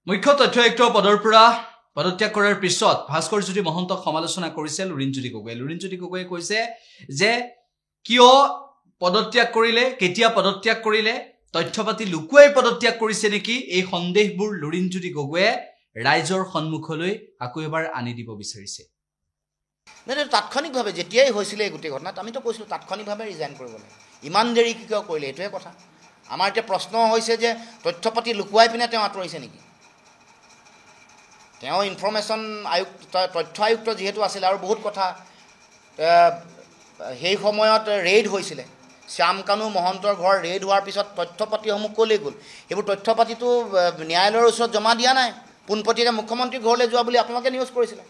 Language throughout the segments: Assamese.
মুখ্য তথ্য আয়ুক্ত পদৰ পৰা পদত্যাগ কৰাৰ পিছত ভাস্কৰজ্যোতি মহন্তক সমালোচনা কৰিছে লুৰিণজ্যোতি গগৈয়ে। লুৰিণজ্যোতি গগৈয়ে কৈছে যে কিয় পদত্যাগ কৰিলে, কেতিয়া পদত্যাগ কৰিলে, তথ্যপাতি লুকুৱাই পদত্যাগ কৰিছে নেকি, এই সন্দেহবোৰ লুৰিণজ্যোতি গগৈয়ে ৰাইজৰ সন্মুখলৈ আকৌ এবাৰ আনি দিব বিচাৰিছে। তাৎক্ষণিকভাৱে যেতিয়াই হৈছিলে এই গোটেই ঘটনাত আমিতো কৈছিলোঁ তাৎক্ষণিকভাৱে ৰিজাইন কৰিব লাগে। ইমান দেৰি কিয় কৰিলে এইটোৱে কথা। আমাৰ এতিয়া প্ৰশ্ন হৈছে যে তথ্যপাতি লুকুৱাই পিনে তেওঁ আঁতৰিছে নেকি। তেওঁ ইনফৰমেশ্যন আয়ুক্ত, তথ্য আয়ুক্ত যিহেতু আছিলে আৰু বহুত কথা সেই সময়ত ৰেইড হৈছিলে। শ্যামকানু মহন্তৰ ঘৰ ৰেইড হোৱাৰ পিছত তথ্যপাতিসমূহ ক'লৈ গ'ল, সেইবোৰ তথ্যপাতিটো ন্যায়ালয়ৰ ওচৰত জমা দিয়া নাই, পোনপটীয়াকৈ মুখ্যমন্ত্ৰীৰ ঘৰলৈ যোৱা বুলি আপোনালোকে নিউজ কৰিছিলে।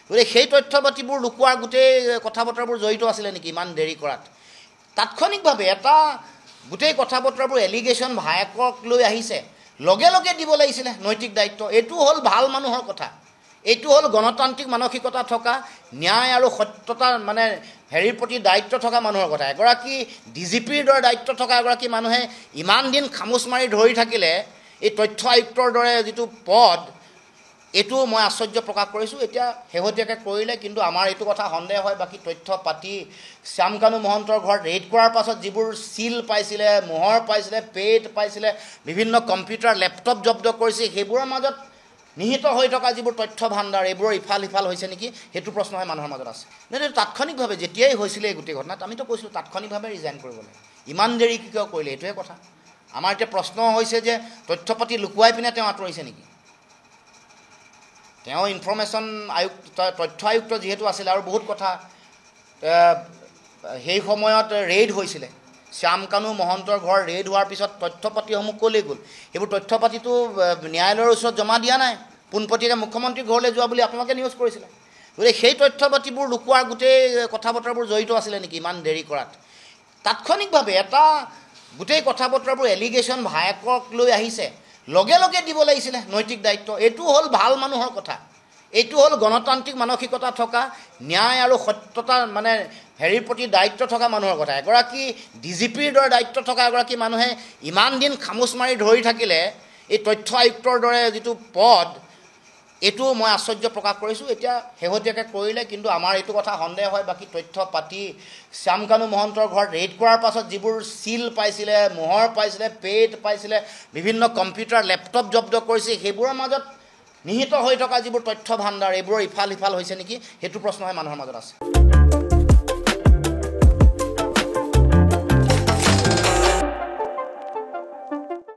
গতিকে সেই তথ্যপাতিবোৰ লুকুৱাৰ গোটেই কথা বতৰাবোৰ জড়িত আছিলে নেকি ইমান দেৰি কৰাত। তাৎক্ষণিকভাৱে এটা গোটেই কথা বতৰাবোৰ এলিগেশ্যন ভায়েকক লৈ আহিছে, লগে লগে দিব লাগিছিলে নৈতিক দায়িত্ব। এইটো হ'ল ভাল মানুহৰ কথা, এইটো হ'ল গণতান্ত্ৰিক মানসিকতা থকা, ন্যায় আৰু সত্যতা মানে হেৰিৰ প্ৰতি দায়িত্ব থকা মানুহৰ কথা। এগৰাকী DGPৰ দৰে দায়িত্ব থকা এগৰাকী মানুহে ইমান দিন খামোচ মাৰি ধৰি থাকিলে এই তথ্য আয়ুক্তৰ দৰে যিটো পদ, এইটো মই আশ্চৰ্য প্ৰকাশ কৰিছোঁ। এতিয়া শেহতীয়াকৈ কৰিলে, কিন্তু আমাৰ এইটো কথা সন্দেহ হয় বাকী তথ্য পাতি শ্যামকানু মহন্তৰ ঘৰত ৰেইড কৰাৰ পাছত যিবোৰ চিল পাইছিলে, মোহৰ পাইছিলে, পেড পাইছিলে, বিভিন্ন কম্পিউটাৰ লেপটপ জব্দ কৰিছে, সেইবোৰৰ মাজত নিহিত হৈ থকা যিবোৰ তথ্য ভাণ্ডাৰ, এইবোৰৰ ইফাল সিফাল হৈছে নেকি, সেইটো প্ৰশ্নহে মানুহৰ মাজত আছে। তাৎক্ষণিকভাৱে যেতিয়াই হৈছিলে এই গোটেই ঘটনাত আমিতো কৈছিলোঁ তাৎক্ষণিকভাৱে ৰিজাইন কৰিব লাগে। ইমান দেৰি কিয় কৰিলে এইটোৱে কথা। আমাৰ এতিয়া প্ৰশ্ন হৈছে যে তথ্যপাতি লুকুৱাই পিনে তেওঁ আঁতৰিছে নেকি। তেওঁ ইনফৰমেশ্যন আয়ুক্ত, তথ্য আয়ুক্ত যিহেতু আছিলে আৰু বহুত কথা সেই সময়ত ৰেইড হৈছিলে। শ্যামকানু মহন্তৰ ঘৰ ৰেইড হোৱাৰ পিছত তথ্যপাতিসমূহ ক'লৈ গ'ল, সেইবোৰ তথ্যপাতিটো ন্যায়ালয়ৰ ওচৰত জমা দিয়া নাই, পোনপটীয়াকৈ মুখ্যমন্ত্ৰীৰ ঘৰলৈ যোৱা বুলি আপোনালোকে নিউজ কৰিছিলে। গতিকে সেই তথ্যপাতিবোৰ লুকুৱাৰ গোটেই কথা বতৰাবোৰ জড়িত আছিলে নেকি ইমান দেৰি কৰাত। তাৎক্ষণিকভাৱে এটা গোটেই কথা বতৰাবোৰ এলিগেশ্যন ভায়েকক লৈ আহিছে, লগে লগে দিব লাগিছিলে নৈতিক দায়িত্ব। এইটো হ'ল ভাল মানুহৰ কথা, এইটো হ'ল গণতান্ত্ৰিক মানসিকতা থকা, ন্যায় আৰু সত্যতা মানে হেৰিৰ প্ৰতি দায়িত্ব থকা মানুহৰ কথা। এগৰাকী DGPৰ দৰে দায়িত্ব থকা এগৰাকী মানুহে ইমান দিন খামোচ মাৰি ধৰি থাকিলে এই তথ্য আয়ুক্তৰ দৰে যিটো পদ, এইটো মই আশ্চৰ্য প্ৰকাশ কৰিছোঁ। এতিয়া শেহতীয়াকৈ কৰিলে, কিন্তু আমাৰ এইটো কথা সন্দেহ হয় বাকী তথ্য পাতি শ্যামকানু মহন্তৰ ঘৰত ৰেইড কৰাৰ পাছত যিবোৰ চিল পাইছিলে, মোহৰ পাইছিলে, পেড পাইছিলে, বিভিন্ন কম্পিউটাৰ লেপটপ জব্দ কৰিছে, সেইবোৰৰ মাজত নিহিত হৈ থকা যিবোৰ তথ্য ভাণ্ডাৰ, এইবোৰৰ ইফাল সিফাল হৈছে নেকি, সেইটো প্ৰশ্নহে মানুহৰ মাজত আছে।